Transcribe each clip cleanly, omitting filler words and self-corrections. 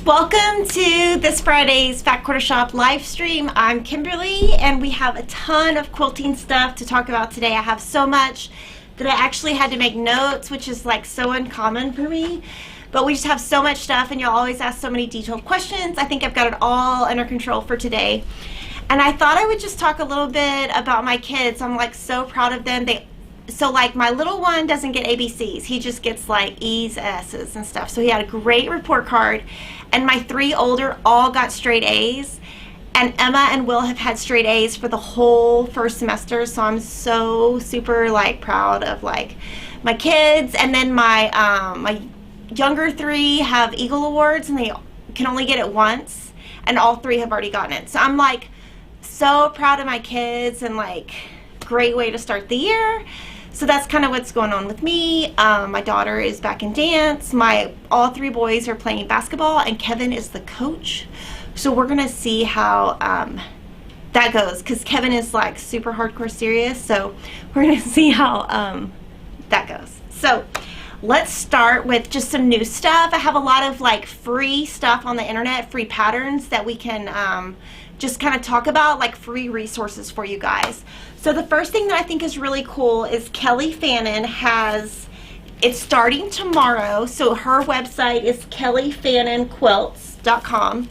Welcome to this Friday's Fat Quarter Shop live stream. I'm Kimberly and we have a ton of quilting stuff to talk about today. I have so much that I actually had to make notes, which is like so uncommon for me. But we just have so much stuff and you'll always ask so many detailed questions. I think I've got it all under control for today. And I thought I would just talk a little bit about my kids. I'm like so proud of them. So like my little one doesn't get ABCs. He just gets like E's, S's and stuff. So he had a great report card. And my three older all got straight A's. And Emma and Will have had straight A's for the whole first semester. So I'm so super like proud of like my kids. And then my my younger three have Eagle Awards and they can only get it once. And all three have already gotten it. So I'm like so proud of my kids and like great way to start the year. So that's kind of what's going on with me. My daughter is back in dance. All three boys are playing basketball and Kevin is the coach. So we're gonna see how that goes because Kevin is like super hardcore serious. So we're gonna see how that goes. So let's start with just some new stuff. I have a lot of like free stuff on the internet, free patterns that we can just kind of talk about, like free resources for you guys. So the first thing that I think is really cool is Kelly Fannin it's starting tomorrow. So her website is kellyfanninquilts.com.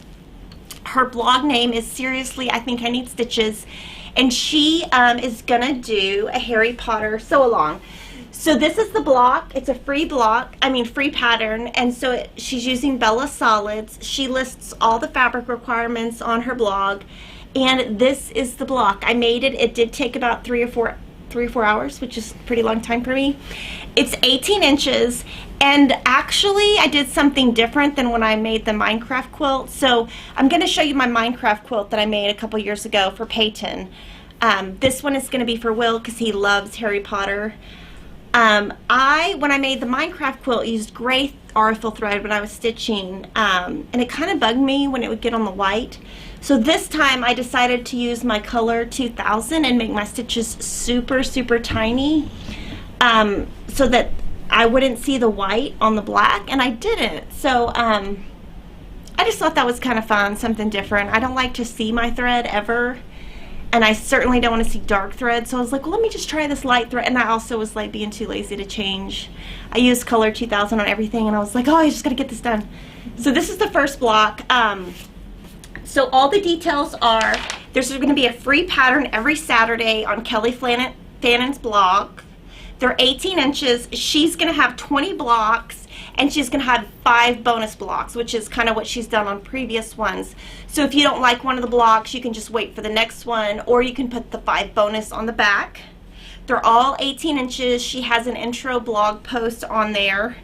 Her blog name is Seriously, I Think I Need Stitches. And she is gonna do a Harry Potter sew along. So this is the block. It's a free block, free pattern. And so she's using Bella Solids. She lists all the fabric requirements on her blog. And this is the block. I made it. It did take about three or four hours, which is a pretty long time for me. It's 18 inches. And actually, I did something different than when I made the Minecraft quilt. So I'm going to show you my Minecraft quilt that I made a couple years ago for Peyton. This one is going to be for Will because he loves Harry Potter. When I made the Minecraft quilt, used gray arthil thread when I was stitching, and it kind of bugged me when it would get on the white. So this time I decided to use my color 2000 and make my stitches super, super tiny, so that I wouldn't see the white on the black, and I didn't. So I just thought that was kind of fun, something different. I don't like to see my thread ever. And I certainly don't want to see dark thread, so I was like, well, let me just try this light thread. And I also was like being too lazy to change. I used color 2000 on everything, and I was like, oh, I just gotta get this done. So this is the first block. So all the details are, there's going to be a free pattern every Saturday on Kelly Fannin's blog. They're 18 inches. She's going to have 20 blocks, and she's going to have 5 bonus blocks, which is kind of what she's done on previous ones. So if you don't like one of the blocks, you can just wait for the next one, or you can put the 5 bonus on the back. They're all 18 inches. She has an intro blog post on there.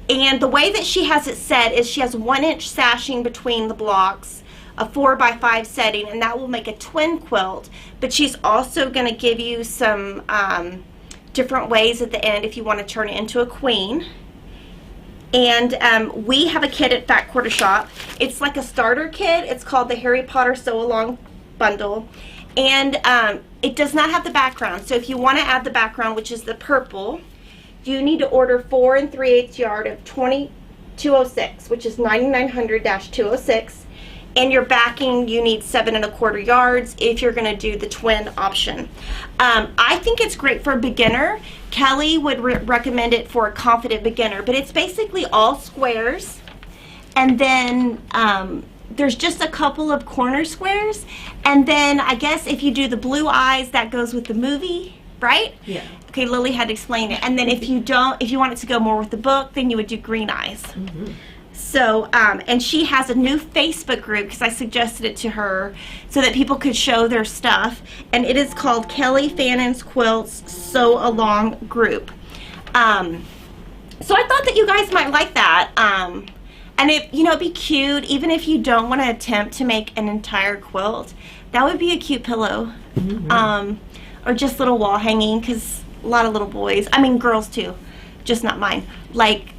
And the way that she has it set is she has 1 inch sashing between the blocks, a 4x5 setting, and that will make a twin quilt. But she's also going to give you some different ways at the end if you want to turn it into a queen. And we have a kit at Fat Quarter Shop. It's like a starter kit. It's called the Harry Potter Sew Along Bundle. And it does not have the background. So if you want to add the background, which is the purple, you need to order 4 3/8 yard of 206, which is 9900-206. And your backing, you need 7 1/4 yards if you're going to do the twin option. I think it's great for a beginner. Kelly would recommend it for a confident beginner, but it's basically all squares, and then there's just a couple of corner squares, and then I guess if you do the blue eyes, that goes with the movie, right? Yeah. Okay, Lily had to explain it. And then if you want it to go more with the book, then you would do green eyes. Mm-hmm. So, and she has a new Facebook group because I suggested it to her so that people could show their stuff. And it is called Kelly Fannon's Quilts Sew Along Group. So I thought that you guys might like that. And it'd be cute, even if you don't want to attempt to make an entire quilt. That would be a cute pillow. Mm-hmm. Or just little wall hanging, because a lot of little boys, I mean girls too, just not mine, like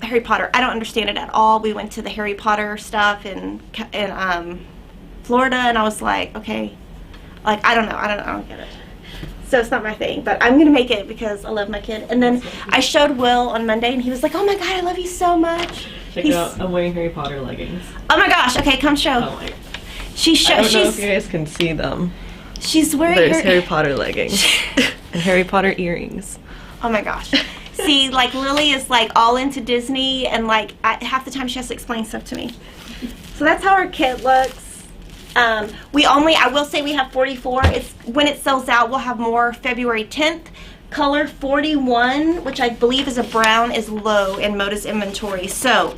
Harry Potter. I don't understand it at all. We went to the Harry Potter stuff in Florida, and I was like, okay, like I don't get it. So it's not my thing, but I'm gonna make it because I love my kid. And then I showed Will on Monday, and he was like, oh my god, I love you so much. Check it out. I'm wearing Harry Potter leggings. Oh my gosh. Okay, come show. Oh my. I don't know if you guys can see them. She's wearing There's Harry Potter leggings and Harry Potter earrings. Oh my gosh. See, like Lily is like all into Disney, and like half the time she has to explain stuff to me. So that's how our kit looks. I will say we have 44. When it sells out, we'll have more February 10th. Color 41, which I believe is a brown, is low in Moda's inventory. So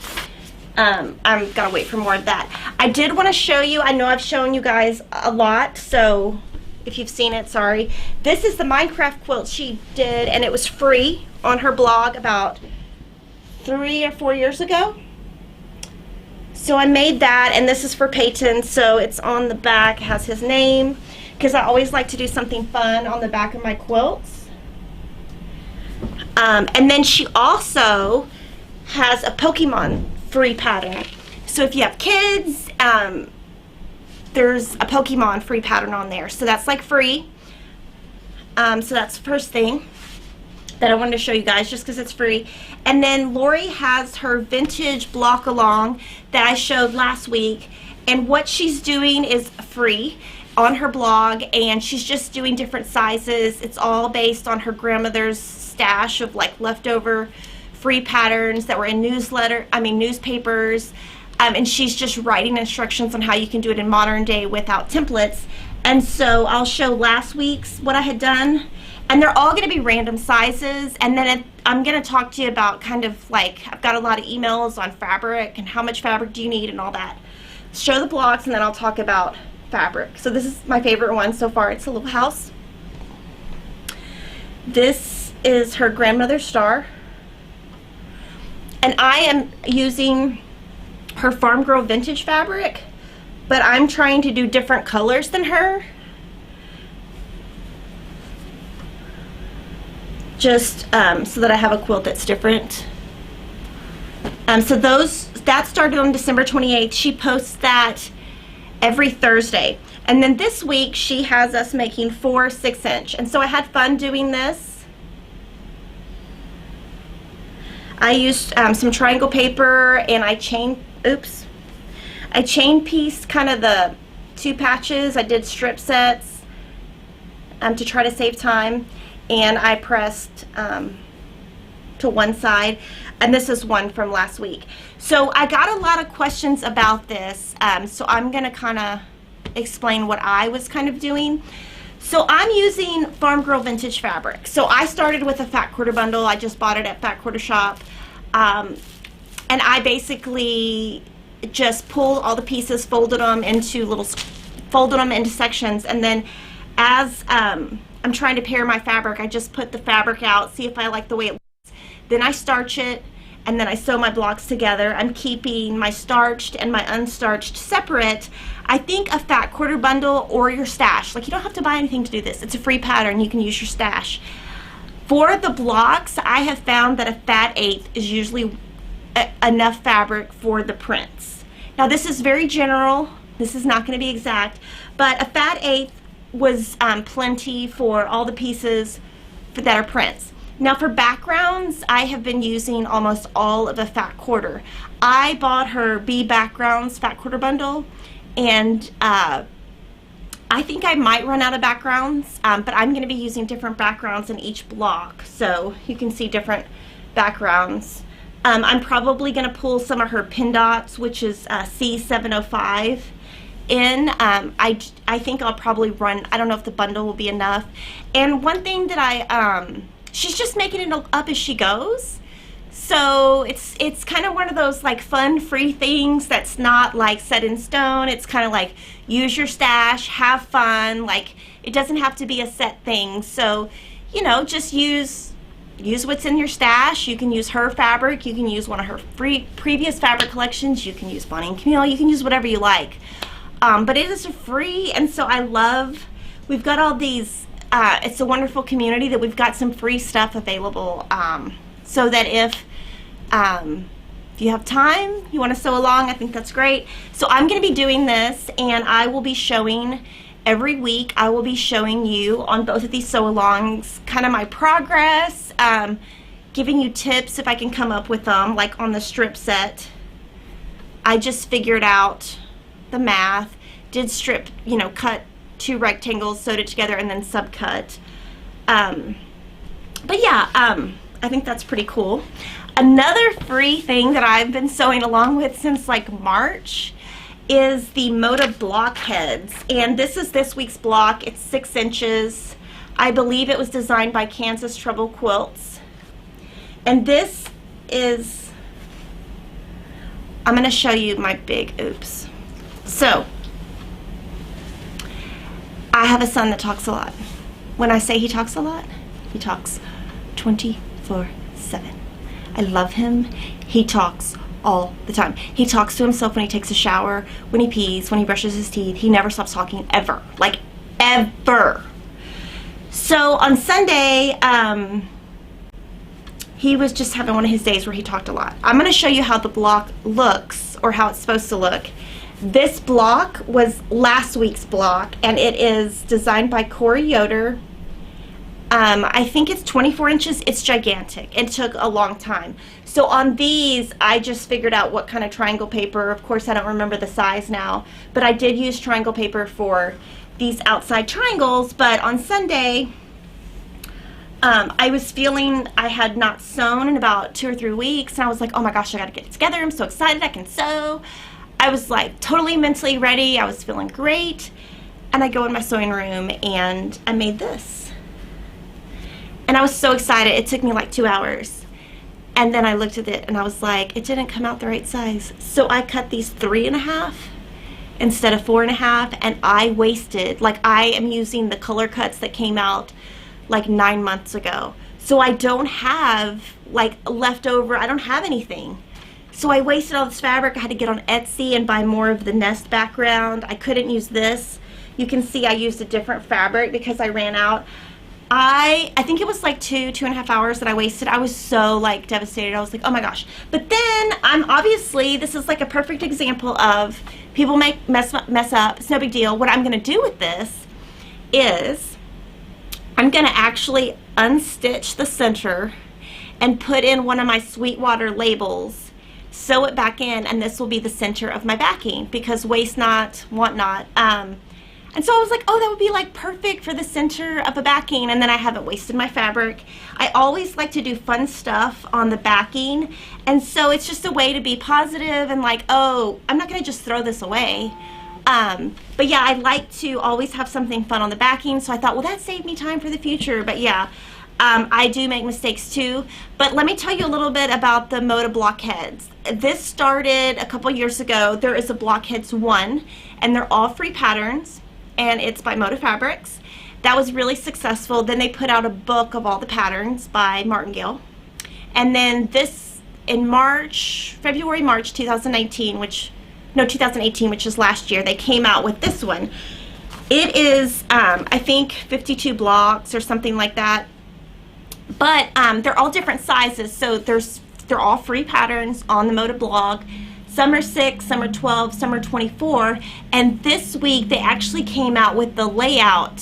I'm gotta wait for more of that. I did want to show you, I know I've shown you guys a lot, so if you've seen it, sorry. This is the Minecraft quilt she did, and it was free on her blog about 3 or 4 years ago. So I made that, and this is for Peyton, so it's on the back, it has his name, because I always like to do something fun on the back of my quilts. And then she also has a Pokemon free pattern. So if you have kids, there's a Pokemon free pattern on there. So that's like free. So that's the first thing that I wanted to show you guys just because it's free. And then Lori has her vintage block along that I showed last week. And what she's doing is free on her blog, and she's just doing different sizes. It's all based on her grandmother's stash of like leftover free patterns that were in newspapers, and she's just writing instructions on how you can do it in modern day without templates. And so I'll show last week's what I had done, and they're all going to be random sizes. And then I'm going to talk to you about kind of like, I've got a lot of emails on fabric and how much fabric do you need and all that. Show the blocks, and then I'll talk about fabric. So this is my favorite one so far. It's a little house. This is her grandmother's star, and I am using her Farm Girl vintage fabric, but I'm trying to do different colors than her, just so that I have a quilt that's different. So that started on December 28th. She posts that every Thursday. And then this week she has us making 4 6-inch. And so I had fun doing this. I used some triangle paper, and I chain pieced kind of the 2 patches. I did strip sets to try to save time, and I pressed to one side. And this is one from last week. So I got a lot of questions about this, so I'm going to kind of explain what I was kind of doing. So I'm using Farm Girl vintage fabric. So I started with a Fat Quarter bundle. I just bought it at Fat Quarter Shop. And I basically just pulled all the pieces, folded them into sections, and then as I'm trying to pair my fabric, I just put the fabric out, see if I like the way it looks. Then I starch it, and then I sew my blocks together. I'm keeping my starched and my unstarched separate. I think a Fat Quarter bundle or your stash. Like, you don't have to buy anything to do this. It's a free pattern. You can use your stash. For the blocks, I have found that a fat eighth is usually enough fabric for the prints. Now this is very general, this is not going to be exact, but a fat eighth was plenty for all the pieces that are prints. Now for backgrounds, I have been using almost all of a fat quarter. I bought her B Backgrounds fat quarter bundle, and I think I might run out of backgrounds, but I'm going to be using different backgrounds in each block, so you can see different backgrounds. I'm probably going to pull some of her pin dots, which is C705 in. I think I'll probably run, I don't know if the bundle will be enough. And one thing that she's just making it up as she goes. So it's kind of one of those like fun, free things that's not like set in stone. It's kind of like use your stash, have fun. Like it doesn't have to be a set thing. So, you know, just use what's in your stash. You can use her fabric. You can use one of her previous fabric collections. You can use Bonnie and Camille. You can use whatever you like. But it is free, and so I love, we've got all these, it's a wonderful community that we've got some free stuff available, so that if you have time, you want to sew along, I think that's great. So I'm going to be doing this, and I will be showing every week. I will be showing you on both of these sew-alongs kind of my progress, giving you tips if I can come up with them. Like on the strip set, I just figured out the math, did strip, you know, cut 2 rectangles, sewed it together, and then subcut. But yeah, I think that's pretty cool. Another free thing that I've been sewing along with since like March is the Moda Blockheads, and this is this week's block. It's 6 inches. I believe it was designed by Kansas Trouble Quilts, and this is, I'm going to show you my big oops. So I have a son that talks a lot. When I say he talks a lot, he talks 24/7. I love him. He talks all the time. He talks to himself when he takes a shower, when he pees, when he brushes his teeth. He never stops talking, ever. Like, ever. So on Sunday, he was just having one of his days where he talked a lot. I'm going to show you how the block looks, or how it's supposed to look. This block was last week's block, and it is designed by Corey Yoder. I think it's 24 inches. It's gigantic. It took a long time. So on these, I just figured out what kind of triangle paper. Of course, I don't remember the size now, but I did use triangle paper for these outside triangles. But on Sunday, I was feeling I had not sewn in about 2 or 3 weeks, and I was like, oh my gosh, I gotta get it together. I'm so excited I can sew. I was like totally mentally ready. I was feeling great. And I go in my sewing room and I made this. And I was so excited. It took me like 2 hours. And then I looked at it and I was like, it didn't come out the right size. So I cut these 3.5 instead of 4.5, and I wasted, like, I am using the color cuts that came out like 9 months ago. So I don't have like leftover, I don't have anything. So I wasted all this fabric. I had to get on Etsy and buy more of the nest background. I couldn't use this. You can see I used a different fabric because I ran out. I think it was like 2.5 hours that I wasted. I was so like devastated. I was like, oh my gosh. But then I'm obviously, this is like a perfect example of people mess up. It's no big deal. What I'm going to do with this is I'm going to actually unstitch the center and put in one of my Sweetwater labels, sew it back in, and this will be the center of my backing because waste not, want not. And so I was like, oh, that would be like perfect for the center of a backing, and then I haven't wasted my fabric. I always like to do fun stuff on the backing, and so it's just a way to be positive and like, oh, I'm not going to just throw this away. But yeah, I like to always have something fun on the backing, so I thought, well, that saved me time for the future. But yeah, I do make mistakes too. But let me tell you a little bit about the Moda Blockheads. This started a couple years ago. There is a Blockheads 1, and they're all free patterns, and it's by Moda Fabrics. That was really successful. Then they put out a book of all the patterns by Martingale. And then this, in February, March 2018, which is last year, they came out with this one. It is, I think, 52 blocks or something like that. But they're all different sizes, so they're all free patterns on the Moda blog. Some are 6, some are 12, some are 24, and this week they actually came out with the layout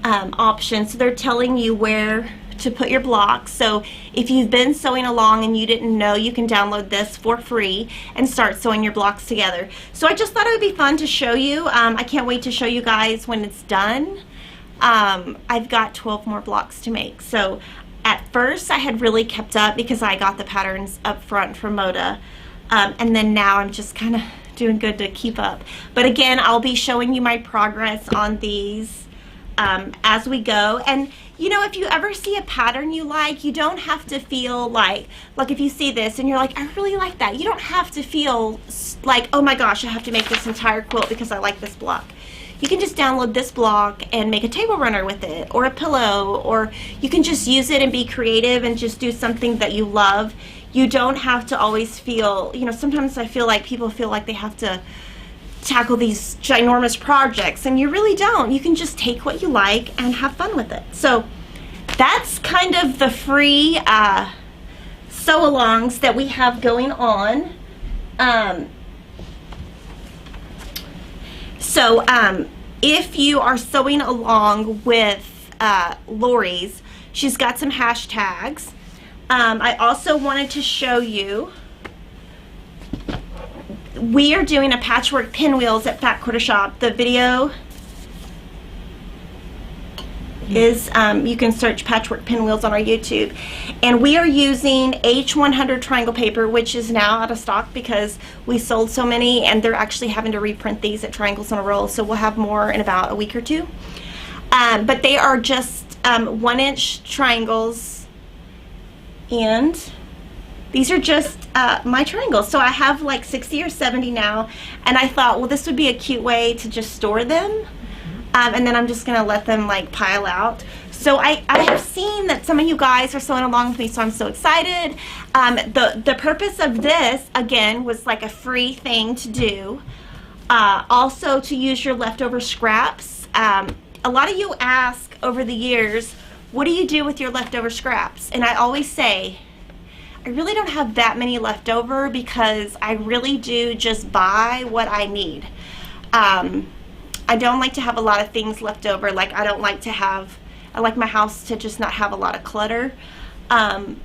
option, so they're telling you where to put your blocks. So if you've been sewing along and you didn't know, you can download this for free and start sewing your blocks together. So I just thought it would be fun to show you. I can't wait to show you guys when it's done. I've got 12 more blocks to make. So at first I had really kept up because I got the patterns up front from Moda, and then now I'm just kind of doing good to keep up. But again, I'll be showing you my progress on these as we go. And you know, if you ever see a pattern you like, you don't have to feel like if you see this and you're like, I really like that, you don't have to feel like, oh my gosh, I have to make this entire quilt because I like this block. You can just download this block and make a table runner with it, or a pillow, or you can just use it and be creative and just do something that you love. You don't have to always feel, you know, sometimes I feel like people feel like they have to tackle these ginormous projects, and you really don't. You can just take what you like and have fun with it. So that's kind of the free sew-alongs that we have going on. If you are sewing along with Lori's, she's got some hashtags. I also wanted to show you, we are doing a patchwork pinwheels at Fat Quarter Shop. The video is, you can search patchwork pinwheels on our YouTube. And we are using H100 triangle paper, which is now out of stock because we sold so many, and they're actually having to reprint these at Triangles on a Roll, so we'll have more in about a week or two. But they are just 1-inch triangles, and these are just my triangles. So I have like 60 or 70 now, and I thought, well, this would be a cute way to just store them. And then I'm just gonna let them like pile out. So I have seen that some of you guys are sewing along with me, so I'm so excited. The purpose of this, again, was like a free thing to do. Also to use your leftover scraps. A lot of you ask over the years, what do you do with your leftover scraps? And I always say, I really don't have that many left over because I really do just buy what I need. I don't like to have a lot of things left over. Like, I like my house to just not have a lot of clutter.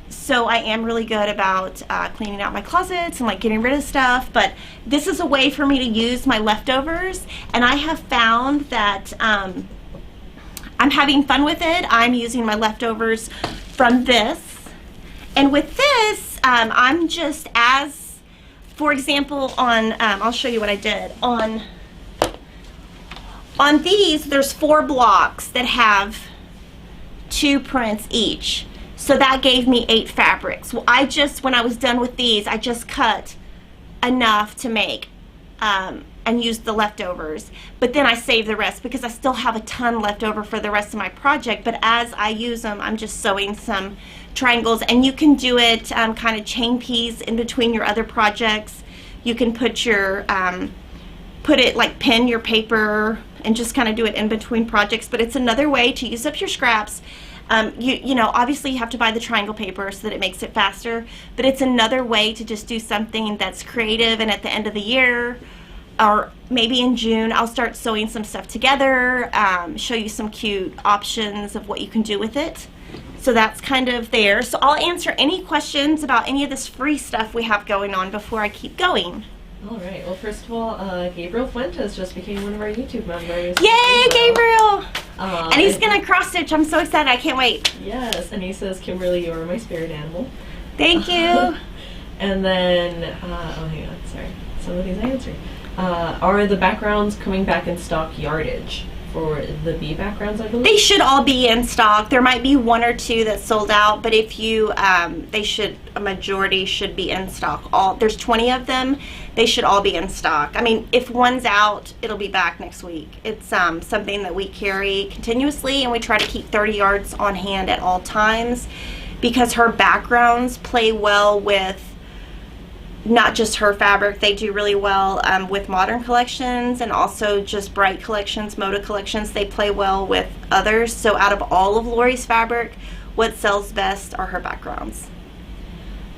So I am really good about cleaning out my closets and like getting rid of stuff, but this is a way for me to use my leftovers, and I have found that I'm having fun with it. I'm using my leftovers from this, and with this, I'm just, as for example, on I'll show you what I did on these. There's 4 blocks that have 2 prints each, so that gave me 8 fabrics. Well, when I was done with these, I just cut enough to make and used the leftovers, but then I saved the rest because I still have a ton left over for the rest of my project. But as I use them, I'm just sewing some triangles, and you can do it kind of chain piece in between your other projects. You can put your pin your paper and just kind of do it in between projects, but it's another way to use up your scraps. You know, obviously you have to buy the triangle paper so that it makes it faster, but it's another way to just do something that's creative. And at the end of the year, or maybe in June, I'll start sewing some stuff together, show you some cute options of what you can do with it. So that's kind of there. So I'll answer any questions about any of this free stuff we have going on before I keep going. All right. Well, first of all, Gabriel Fuentes just became one of our YouTube members. Yay, Gabriel! And he's gonna cross stitch. I'm so excited. I can't wait. Yes, and he says, Kimberly, you are my spirit animal. Thank you. And then, oh, hang on. Sorry. Some of these I answered. Are the backgrounds coming back in stock yardage for the bee backgrounds, I believe? They should all be in stock. There might be 1 or 2 that sold out, but if you, a majority should be in stock. There's 20 of them. They should all be in stock. I mean, if one's out, it'll be back next week. It's something that we carry continuously, and we try to keep 30 yards on hand at all times because her backgrounds play well with not just her fabric. They do really well with modern collections and also just bright collections, Moda collections. They play well with others. So out of all of Lori's fabric, what sells best are her backgrounds.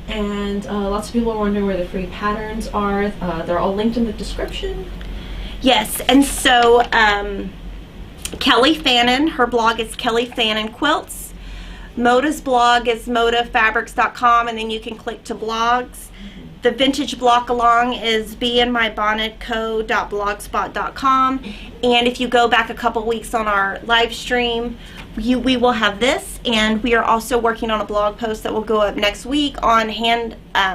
And lots of people are wondering where the free patterns are. They're all linked in the description. Yes, and so Kelly Fannin, her blog is Kelly Fannin Quilts. Moda's blog is modafabrics.com, and then you can click to blogs. The vintage block along is beandmybonnetco.blogspot.com, and if you go back a couple weeks on our live stream, we will have this, and we are also working on a blog post that will go up next week on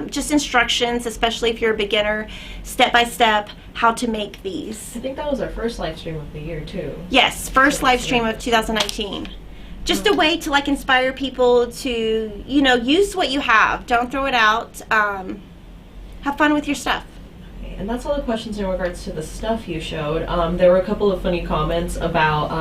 just instructions, especially if you're a beginner, step by step, how to make these. I think that was our first live stream of the year too. Yes, first live stream of 2019. Just a way to like inspire people to, you know, use what you have. Don't throw it out. Have fun with your stuff. Okay, and that's all the questions in regards to the stuff you showed. There were a couple of funny comments about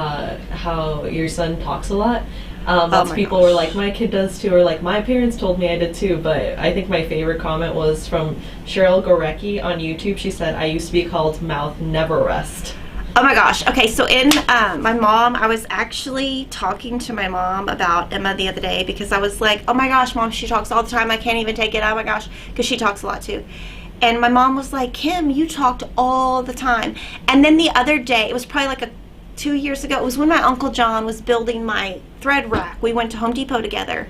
how your son talks a lot. Lots of people were like, my kid does too, or like, my parents told me I did too, but I think my favorite comment was from Cheryl Gorecki on YouTube. She said, I used to be called Mouth Never Rest. Oh my gosh. Okay, so in my mom, I was actually talking to my mom about Emma the other day because I was like, oh my gosh, Mom, she talks all the time. I can't even take it. Oh my gosh, because she talks a lot too. And my mom was like, Kim, you talked all the time. And then the other day, it was probably like 2 years ago, it was when my Uncle John was building my thread rack. We went to Home Depot together.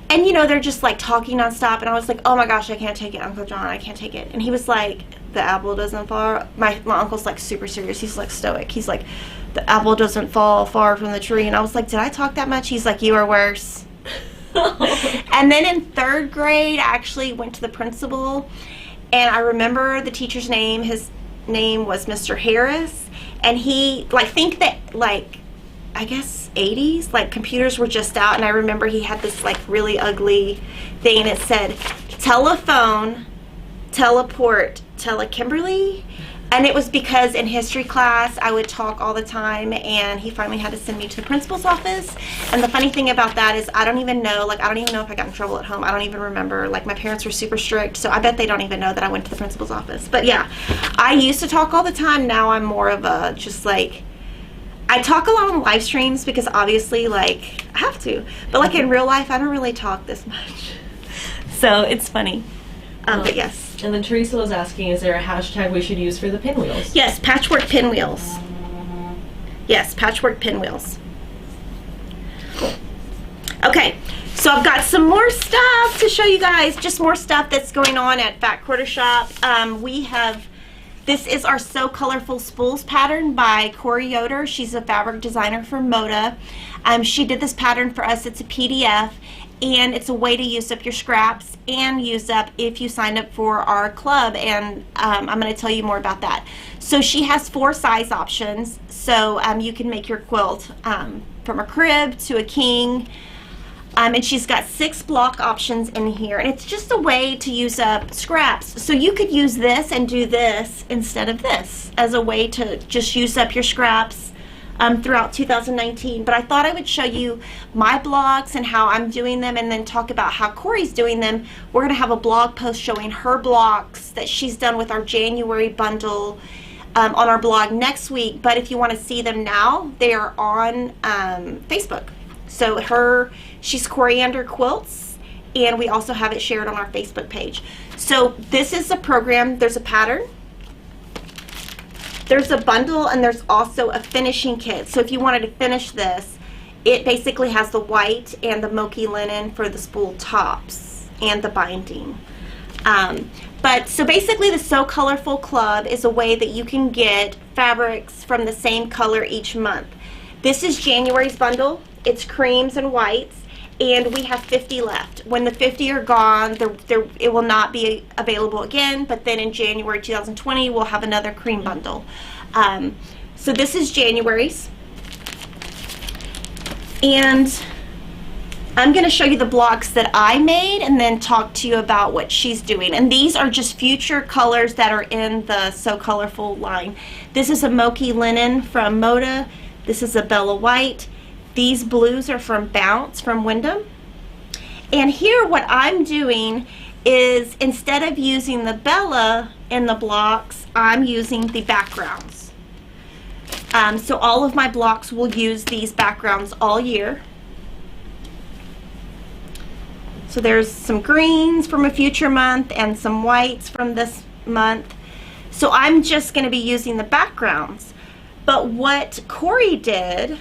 And you know, they're just like talking nonstop. And I was like, oh my gosh, I can't take it, Uncle John, I can't take it. And he was like, the apple doesn't fall. My uncle's like super serious. He's like stoic. He's like, the apple doesn't fall far from the tree. And I was like, did I talk that much? He's like, you are worse. And then in 3rd grade, I actually went to the principal. And I remember the teacher's name. His name was Mr. Harris. And he, like, think that, like, I guess 80s, like, computers were just out. And I remember he had this, like, really ugly thing. And it said, telephone, teleport, Kimberly. And it was because in history class I would talk all the time, and he finally had to send me to the principal's office. And the funny thing about that is I don't even know if I got in trouble at home. I don't even remember. Like, my parents were super strict, so I bet they don't even know that I went to the principal's office. But yeah, I used to talk all the time. Now I'm more of a just like, I talk a lot on live streams because obviously, like, I have to, but like in real life I don't really talk this much. So it's funny. But yes. And then Teresa was asking, is there a hashtag we should use for the pinwheels? Yes, Patchwork pinwheels. Yes, Patchwork pinwheels. Cool. Okay, so I've got some more stuff to show you guys. Just more stuff that's going on at Fat Quarter Shop. This is our So Colorful Spools pattern by Corey Yoder. She's a fabric designer for Moda. She did this pattern for us. It's a PDF. And it's a way to use up your scraps and use up if you sign up for our club, and I'm going to tell you more about that. So she has 4 size options, so you can make your quilt from a crib to a king, and she's got 6 block options in here, and it's just a way to use up scraps. So you could use this and do this instead of this as a way to just use up your scraps throughout 2019, but I thought I would show you my blogs and how I'm doing them, and then talk about how Corey's doing them. We're going to have a blog post showing her blocks that she's done with our January bundle on our blog next week, but if you want to see them now, they are on Facebook. So she's Coriander Quilts, and we also have it shared on our Facebook page. So this is a program. There's a pattern, there's a bundle, and there's also a finishing kit. So if you wanted to finish this, it basically has the white and the mochi linen for the spool tops and the binding. But so basically the So Colorful Club is a way that you can get fabrics from the same color each month. This is January's bundle. It's creams and whites, and we have 50 left. When the 50 are gone, it will not be available again, but then in January 2020 we'll have another cream bundle. So this is January's, and I'm going to show you the blocks that I made and then talk to you about what she's doing. And these are just future colors that are in the So Colorful line. This is a mochi linen from Moda. This is a Bella white. These blues are from Bounce from Wyndham. And here what I'm doing is, instead of using the Bella in the blocks, I'm using the backgrounds. So all of my blocks will use these backgrounds all year. So there's some greens from a future month and some whites from this month. So I'm just going to be using the backgrounds. But what Corey did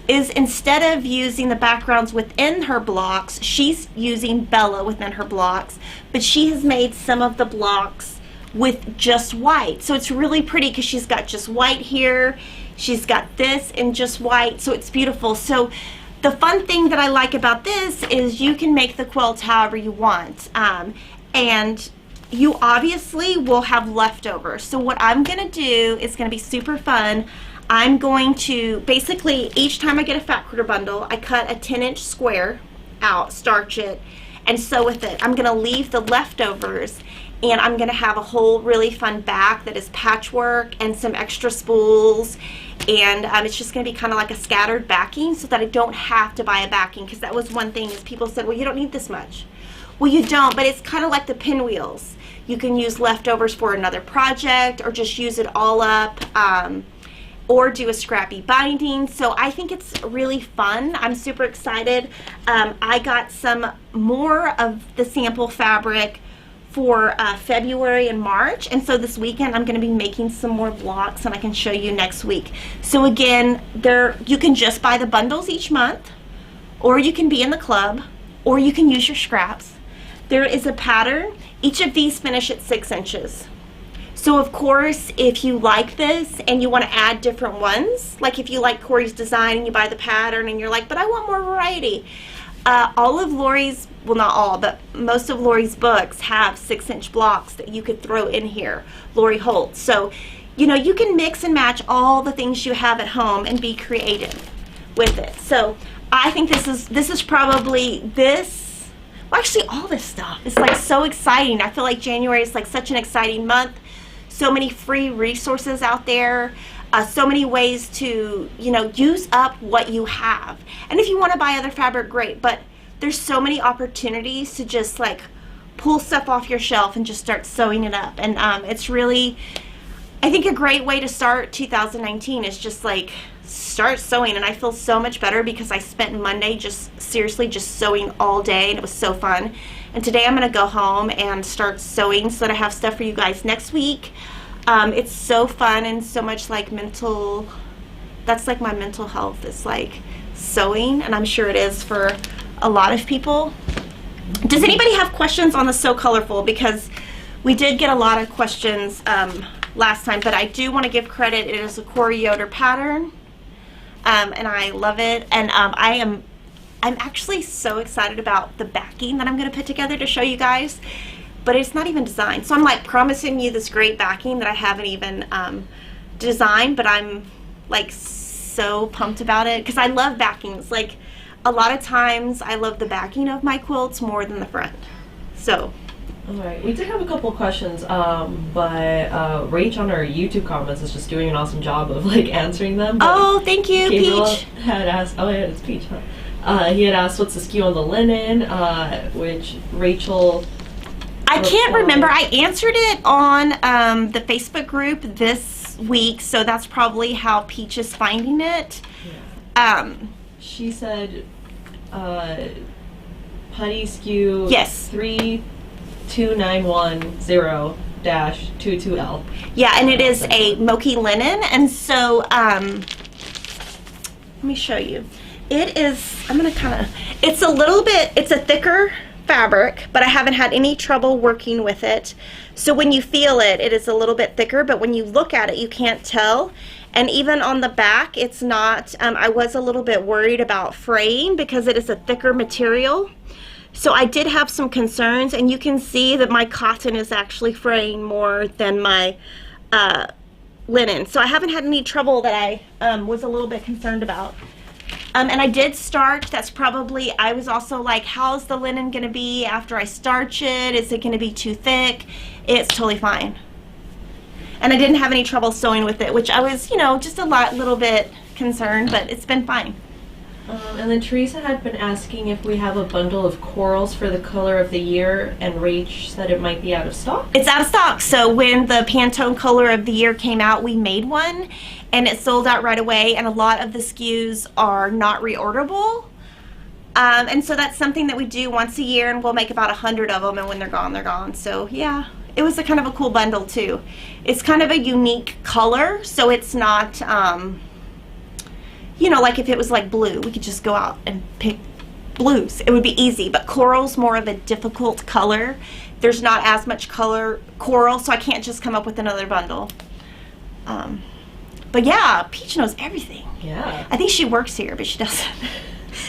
is, instead of using the backgrounds within her blocks, she's using Bella within her blocks, but she has made some of the blocks with just white. So it's really pretty because she's got just white here, she's got this in just white, so it's beautiful. So the fun thing that I like about this is you can make the quilt however you want, and you obviously will have leftovers. So what I'm gonna do is gonna be super fun. I'm going to, basically, each time I get a fat quarter bundle, I cut a 10-inch square out, starch it, and sew with it. I'm gonna leave the leftovers, and I'm gonna have a whole really fun back that is patchwork and some extra spools, and it's just gonna be kind of like a scattered backing so that I don't have to buy a backing, because that was one thing is people said, well, you don't need this much. Well, you don't, but it's kind of like the pinwheels. You can use leftovers for another project or just use it all up. Or do a scrappy binding. So I think it's really fun. I'm super excited. I got some more of the sample fabric for February and March, and so this weekend I'm going to be making some more blocks, and I can show you next week. So again, you can just buy the bundles each month, or you can be in the club, or you can use your scraps. There is a pattern. Each of these finish at 6 inches. So of course, if you like this and you want to add different ones, like if you like Corey's design and you buy the pattern and you're like, but I want more variety. All of Lori's, well, not all, but most of Lori's books have 6-inch blocks that you could throw in here, Lori Holt. So, you know, you can mix and match all the things you have at home and be creative with it. So I think this is probably well, actually all this stuff is like so exciting. I feel like January is like such an exciting month. So many free resources out there, so many ways to, you know, use up what you have. And if you want to buy other fabric, great, but there's so many opportunities to just like pull stuff off your shelf and just start sewing it up. And it's really, I think, a great way to start 2019 is just like start sewing. And I feel so much better because I spent Monday just seriously just sewing all day, and it was so fun. And today I'm going to go home and start sewing so that I have stuff for you guys next week. It's so fun and so much like mental, that's like my mental health is like sewing, and I'm sure it is for a lot of people. Does anybody have questions on the So Colorful? Because we did get a lot of questions last time, but I do want to give credit. It is a Corey Yoder pattern, and I love it. And I'm actually so excited about the backing that I'm going to put together to show you guys, but it's not even designed. So I'm like promising you this great backing that I haven't even designed, but I'm like so pumped about it because I love backings. Like a lot of times I love the backing of my quilts more than the front. So. All right, we did have a couple questions, but Rach on our YouTube comments is just doing an awesome job of like answering them. Oh, thank you, Gabriel Peach. had asked, oh yeah, it's Peach, huh? He had asked what's the skew on the linen, which Rachel... I can't remember. I answered it on the Facebook group this week, so that's probably how Peach is finding it. Yeah. She said putty skew yes. 32910-22L. Yeah, and it is a Moki linen, and so let me show you. It is, I'm going to kind of, it's a little bit, it's a thicker fabric, but I haven't had any trouble working with it. So when you feel it, it is a little bit thicker, but when you look at it, you can't tell. And even on the back, it's not, I was a little bit worried about fraying because it is a thicker material. So I did have some concerns, and you can see that my cotton is actually fraying more than my linen. So I haven't had any trouble that I was a little bit concerned about. And I did starch. That's probably, I was also like, how's the linen going to be after I starch it? Is it going to be too thick? It's totally fine. And I didn't have any trouble sewing with it, which I was, you know, just a little bit concerned, but it's been fine. And then Teresa had been asking if we have a bundle of corals for the color of the year, and Rach said it might be out of stock. It's out of stock. So when the Pantone color of the year came out, we made one, and it sold out right away, and a lot of the SKUs are not reorderable. And so that's something that we do once a year, and we'll make about 100 of them, and when they're gone, they're gone. So yeah, it was a kind of a cool bundle too. It's kind of a unique color, so it's not, you know, like if it was like blue, we could just go out and pick blues. It would be easy, but coral's more of a difficult color. There's not as much coral, so I can't just come up with another bundle. But yeah, Peach knows everything. Yeah. I think she works here, but she doesn't.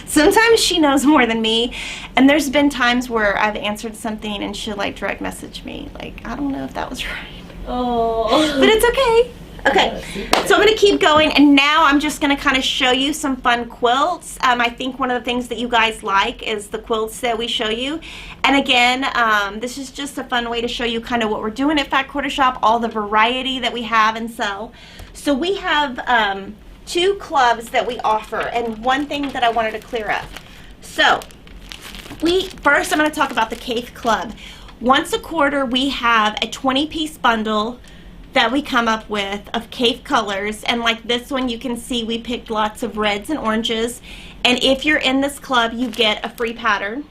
Sometimes she knows more than me, and there's been times where I've answered something and she'll like direct message me, like, I don't know if that was right. Oh. But it's okay. Okay, so I'm going to keep going, and now I'm just going to kind of show you some fun quilts. I think one of the things that you guys like is the quilts that we show you. And again, this is just a fun way to show you kind of what we're doing at Fat Quarter Shop, all the variety that we have and sell. So we have 2 clubs that we offer, and one thing that I wanted to clear up. So first I'm going to talk about the Cape Club. Once a quarter we have a 20-piece bundle that we come up with of Cape colors, and like this one you can see we picked lots of reds and oranges, and if you're in this club you get a free pattern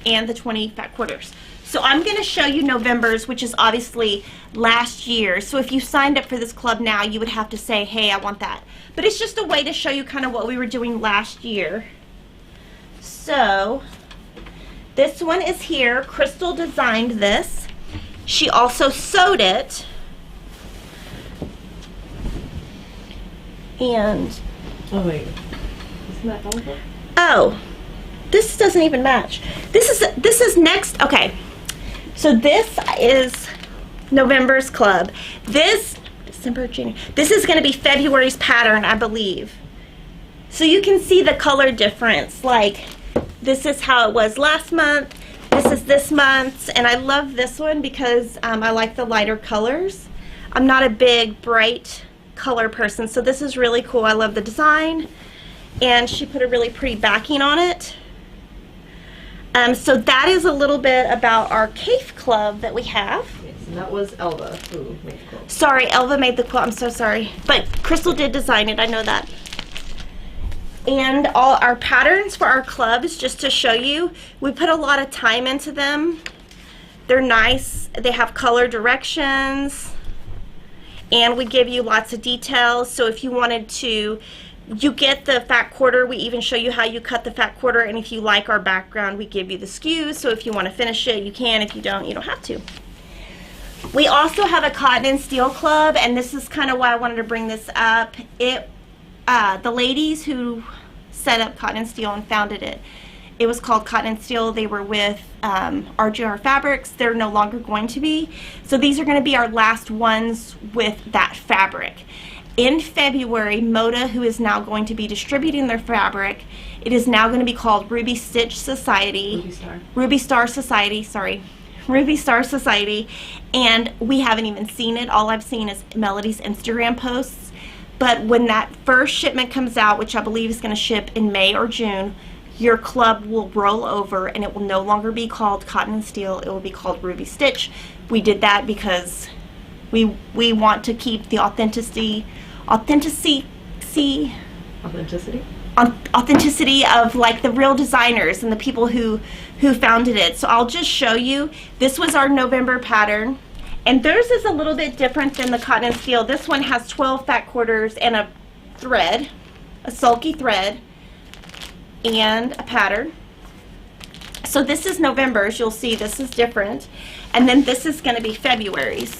and the 20 fat quarters. So I'm going to show you November's, which is obviously last year. So if you signed up for this club now, you would have to say, hey, I want that. But it's just a way to show you kind of what we were doing last year. So this one is here. Crystal designed this. She also sewed it. And oh wait, isn't that Elva? Oh, this doesn't even match. This is next. Okay, so this is November's club. This December, January. This is going to be February's pattern, I believe. So you can see the color difference. Like this is how it was last month. This is this month's, and I love this one because I like the lighter colors. I'm not a big bright color person, so this is really cool. I love the design, and she put a really pretty backing on it. So that is a little bit about our Cape Club that we have. Yes, and that was Elva who made the quilt. Sorry, Elva made the quilt. I'm so sorry, but Crystal did design it. I know that. And all our patterns for our clubs, just to show you, we put a lot of time into them. They're nice. They have color directions. And we give you lots of details. So if you wanted to, you get the fat quarter. We even show you how you cut the fat quarter. And if you like our background, we give you the SKUs. So if you want to finish it, you can. If you don't, you don't have to. We also have a cotton and steel club. And this is kind of why I wanted to bring this up. The ladies who set up Cotton and Steel and founded it, it was called Cotton and Steel. They were with RGR Fabrics. They're no longer going to be. So these are going to be our last ones with that fabric. In February, Moda, who is now going to be distributing their fabric, it is now going to be called Ruby Stitch Society. Ruby Star Society, sorry. Ruby Star Society. And we haven't even seen it. All I've seen is Melody's Instagram posts. But when that first shipment comes out, which I believe is going to ship in May or June, your club will roll over and it will no longer be called Cotton and Steel. It will be called Ruby Stitch. We did that because we want to keep the authenticity of like the real designers and the people who founded it. So I'll just show you. This was our November pattern, and theirs is a little bit different than the Cotton and Steel. This one has 12 fat quarters and a thread, a sulky thread, and a pattern. So this is November's. You'll see this is different, and then this is going to be February's.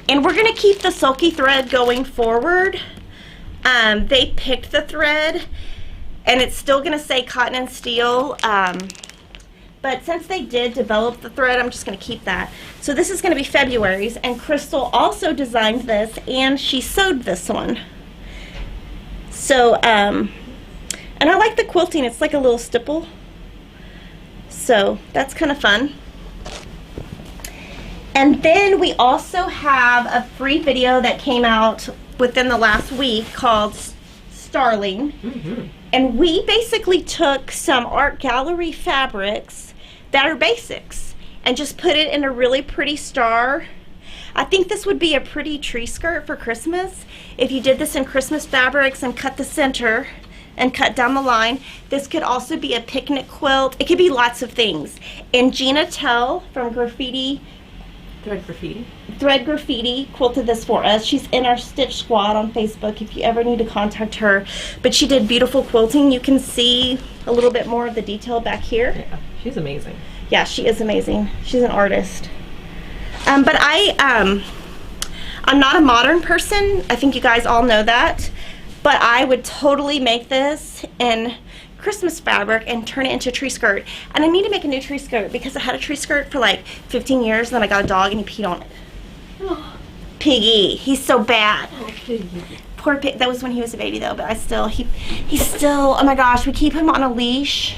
And we're going to keep the sulky thread going forward. They picked the thread, and it's still going to say Cotton and Steel, but since they did develop the thread, I'm just going to keep that. So this is going to be February's, and Crystal also designed this, and she sewed this one. So, and I like the quilting. It's like a little stipple. So that's kind of fun. And then we also have a free video that came out within the last week called Starling. Mm-hmm. And we basically took some art gallery fabrics that are basics and just put it in a really pretty star. I think this would be a pretty tree skirt for Christmas if you did this in Christmas fabrics and cut the center and cut down the line. This could also be a picnic quilt. It could be lots of things. And Gina Tell from Thread Graffiti quilted this for us. She's in our Stitch Squad on Facebook if you ever need to contact her. But she did beautiful quilting. You can see a little bit more of the detail back here. Yeah, she's amazing. Yeah, she is amazing. She's an artist. But I'm not a modern person. I think you guys all know that. But I would totally make this in Christmas fabric and turn it into a tree skirt. And I need to make a new tree skirt because I had a tree skirt for like 15 years, and then I got a dog and he peed on it. Oh. Piggy, he's so bad. Oh, Piggy. Poor pig. That was when he was a baby though, but he's still, oh my gosh, we keep him on a leash.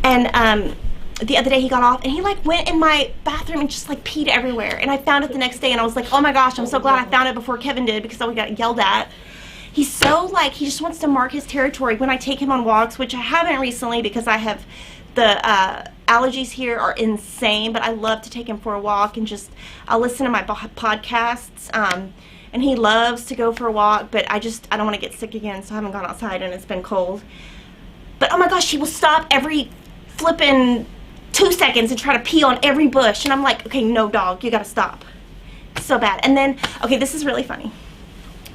And the other day he got off and he like went in my bathroom and just like peed everywhere. And I found it the next day and I was like, oh my gosh, I'm so glad I found it before Kevin did because I got yelled at. He's so like, he just wants to mark his territory when I take him on walks, which I haven't recently because I have the allergies here are insane, but I love to take him for a walk and just, I'll listen to my podcasts, and he loves to go for a walk, but I don't want to get sick again, so I haven't gone outside and it's been cold. But oh my gosh, he will stop every flipping 2 seconds and try to pee on every bush, and I'm like, okay, no dog, you gotta stop. So bad. And then, okay, this is really funny.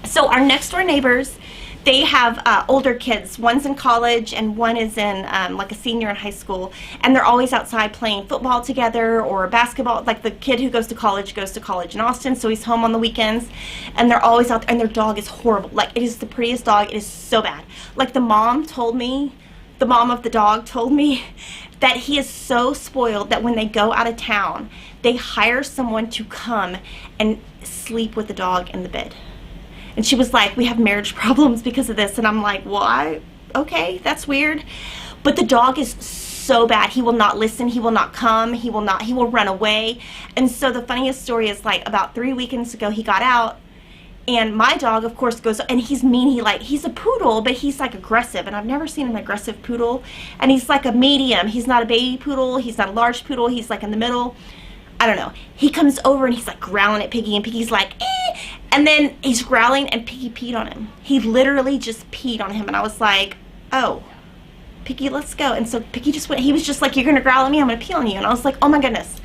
So our next door neighbors, they have older kids. One's in college and one is in like a senior in high school, and they're always outside playing football together or basketball. Like the kid who goes to college in Austin, so he's home on the weekends, and they're always out there, and their dog is horrible. Like, it is the prettiest dog. It is so bad. Like, the mom of the dog told me that he is so spoiled that when they go out of town, they hire someone to come and sleep with the dog in the bed. And she was like, we have marriage problems because of this. And I'm like, why? Okay, that's weird. But the dog is so bad. He will not listen. He will not come. He will run away. And so the funniest story is, like, about 3 weekends ago, he got out. And my dog, of course, goes, and he's mean. He's a poodle, but he's like aggressive. And I've never seen an aggressive poodle. And he's like a medium. He's not a baby poodle. He's not a large poodle. He's like in the middle. I don't know. He comes over and he's like growling at Piggy, and Piggy's like, eh. And then he's growling and Piggy peed on him. He literally just peed on him. And I was like, oh, Piggy, let's go. And so Piggy just went, he was just like, you're going to growl at me, I'm going to pee on you. And I was like, oh my goodness.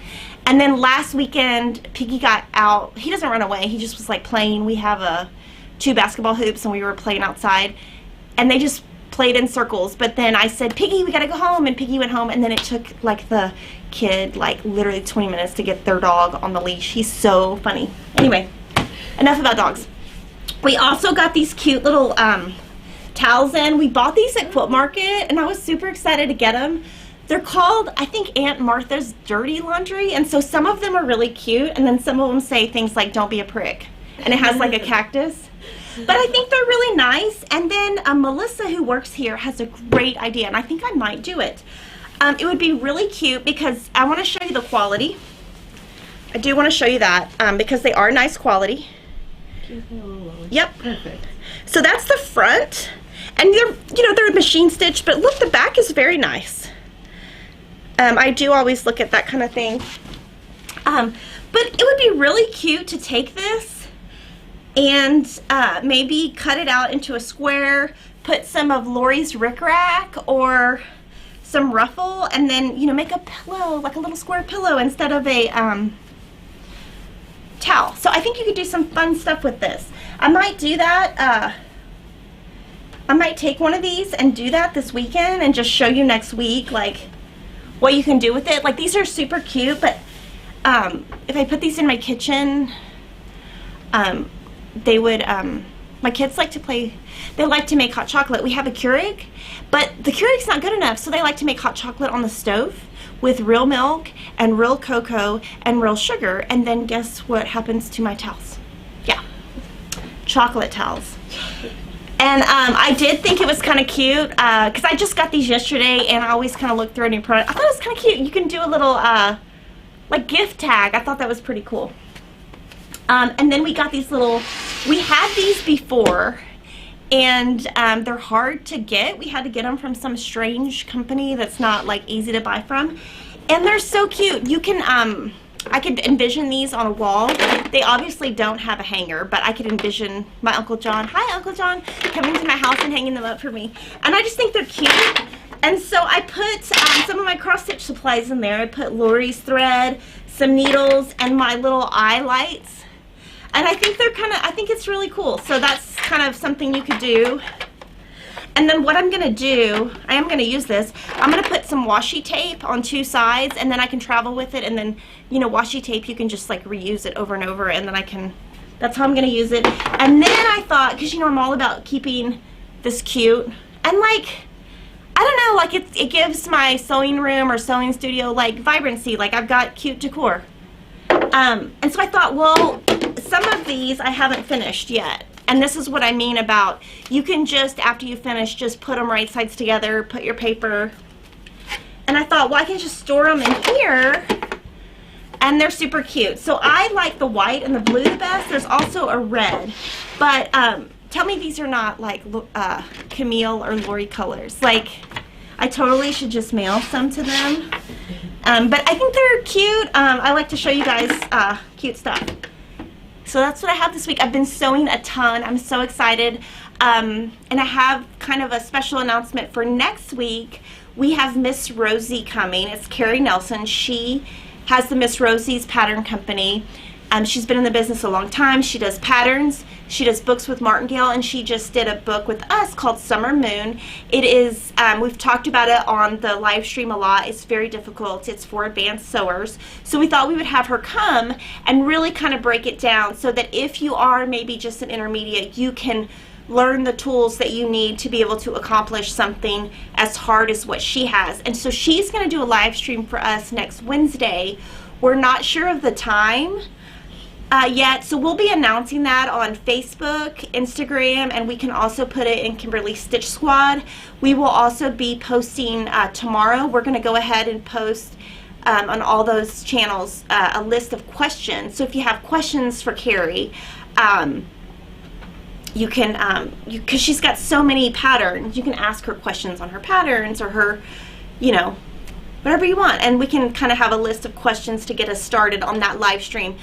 And then last weekend, Piggy got out. He doesn't run away. He just was like playing. We have 2 basketball hoops and we were playing outside. And they just played in circles. But then I said, Piggy, we got to go home. And Piggy went home. And then it took like the kid like literally 20 minutes to get their dog on the leash. He's so funny. Anyway, enough about dogs. We also got these cute little towels in. We bought these at Quilt Market and I was super excited to get them. They're called, I think, Aunt Martha's Dirty Laundry, and so some of them are really cute, and then some of them say things like, don't be a prick, and it has like a cactus. But I think they're really nice. And then Melissa, who works here, has a great idea, and I think I might do it. It would be really cute because I want to show you the quality. I do want to show you that because they are nice quality. Yep. Perfect. So that's the front, and they're machine stitched, but look, the back is very nice. I do always look at that kind of thing. But it would be really cute to take this and maybe cut it out into a square, put some of Lori's rickrack or some ruffle, and then, make a pillow, like a little square pillow instead of a towel. So I think you could do some fun stuff with this. I might do that. I might take one of these and do that this weekend and just show you next week, like, what you can do with it. Like, these are super cute, but if I put these in my kitchen, they would, my kids like to play, they like to make hot chocolate. We have a Keurig, but the Keurig's not good enough, so they like to make hot chocolate on the stove with real milk and real cocoa and real sugar, and then guess what happens to my towels? Yeah, chocolate towels. And I did think it was kind of cute because I just got these yesterday and I always kind of look through a new product. I thought it was kind of cute. You can do a little like gift tag. I thought that was pretty cool. And then we got these little, we had these before and they're hard to get. We had to get them from some strange company that's not like easy to buy from. And they're so cute. You can, I could envision these on a wall. They obviously don't have a hanger, but I could envision my Uncle John, hi Uncle John, coming to my house and hanging them up for me. And I just think they're cute. And so I put some of my cross stitch supplies in there. I put Lori's thread, some needles, and my little eye lights. And I think they're I think it's really cool. So that's kind of something you could do. And then what I'm going to do, I am going to use this, I'm going to put some washi tape on 2 sides, and then I can travel with it, and then, you know, washi tape, you can just like reuse it over and over, and then I can, that's how I'm going to use it. And then I thought, because, you know, I'm all about keeping this cute, and like, I don't know, like it gives my sewing room or sewing studio like vibrancy, like I've got cute decor. And so I thought, well, some of these I haven't finished yet. And this is what I mean about, you can just, after you finish, just put them right sides together, put your paper. And I thought, well, I can just store them in here, and they're super cute. So I like the white and the blue the best. There's also a red. But tell me these are not like Camille or Lori colors. Like, I totally should just mail some to them. But I think they're cute. I like to show you guys cute stuff. So that's what I have this week. I've been sewing a ton. I'm so excited. And I have kind of a special announcement for next week. We have Miss Rosie coming. It's Carrie Nelson. She has the Miss Rosie's Pattern Company. She's been in the business a long time. She does patterns. She does books with Martingale, and she just did a book with us called Summer Moon. It is, we've talked about it on the live stream a lot. It's very difficult. It's for advanced sewers. So we thought we would have her come and really kind of break it down so that if you are maybe just an intermediate, you can learn the tools that you need to be able to accomplish something as hard as what she has. And so she's going to do a live stream for us next Wednesday. We're not sure of the time yet, so we'll be announcing that on Facebook, Instagram, and we can also put it in Kimberly's Stitch Squad. We will also be posting tomorrow. We're going to go ahead and post on all those channels a list of questions. So if you have questions for Carrie, you can, because she's got so many patterns, you can ask her questions on her patterns or her, you know, whatever you want. And we can kind of have a list of questions to get us started on that live stream.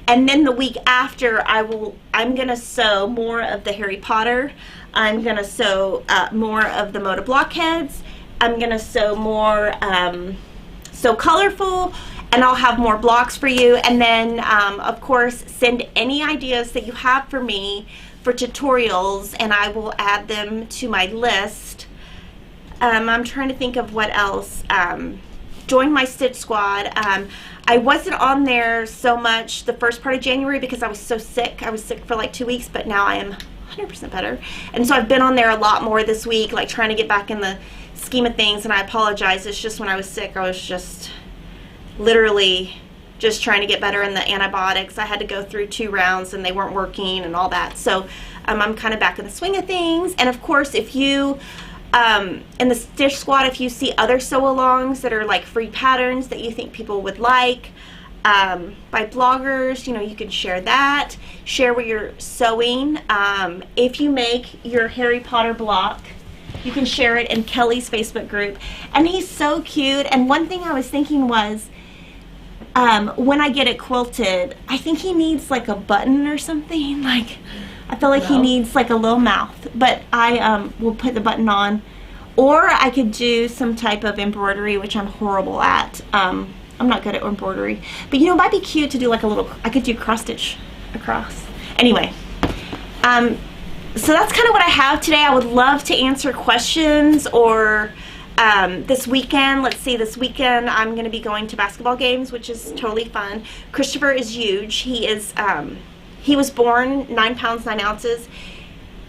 And then the week after, I'm going to sew more of the Harry Potter. I'm going to sew more of the Moda Blockheads. I'm going to sew more So Colorful, and I'll have more blocks for you. And then, of course, send any ideas that you have for me for tutorials, and I will add them to my list. I'm trying to think of what else. Join my Stitch Squad. I wasn't on there so much the first part of January because I was so sick. I was sick for like 2 weeks, but now I am 100% better. And so I've been on there a lot more this week, like trying to get back in the scheme of things, and I apologize. It's just when I was sick, I was just literally just trying to get better in the antibiotics. I had to go through 2 rounds and they weren't working and all that. So I'm kind of back in the swing of things. And of course, if you in the Stitch Squad, if you see other sew-alongs that are like free patterns that you think people would like by bloggers, you know, you can share that. Share what you're sewing. If you make your Harry Potter block, you can share it in Kelly's Facebook group. And he's so cute. And one thing I was thinking was, when I get it quilted, I think he needs like a button or something. Like, I feel like he needs like a little mouth, but I will put the button on. Or I could do some type of embroidery, which I'm horrible at. I'm not good at embroidery. But, you know, it might be cute to do like a little, I could do cross stitch across. Anyway, so that's kind of what I have today. I would love to answer questions, or this weekend, let's see, this weekend I'm going to be going to basketball games, which is totally fun. Christopher is huge. He is, he was born 9 pounds 9 ounces.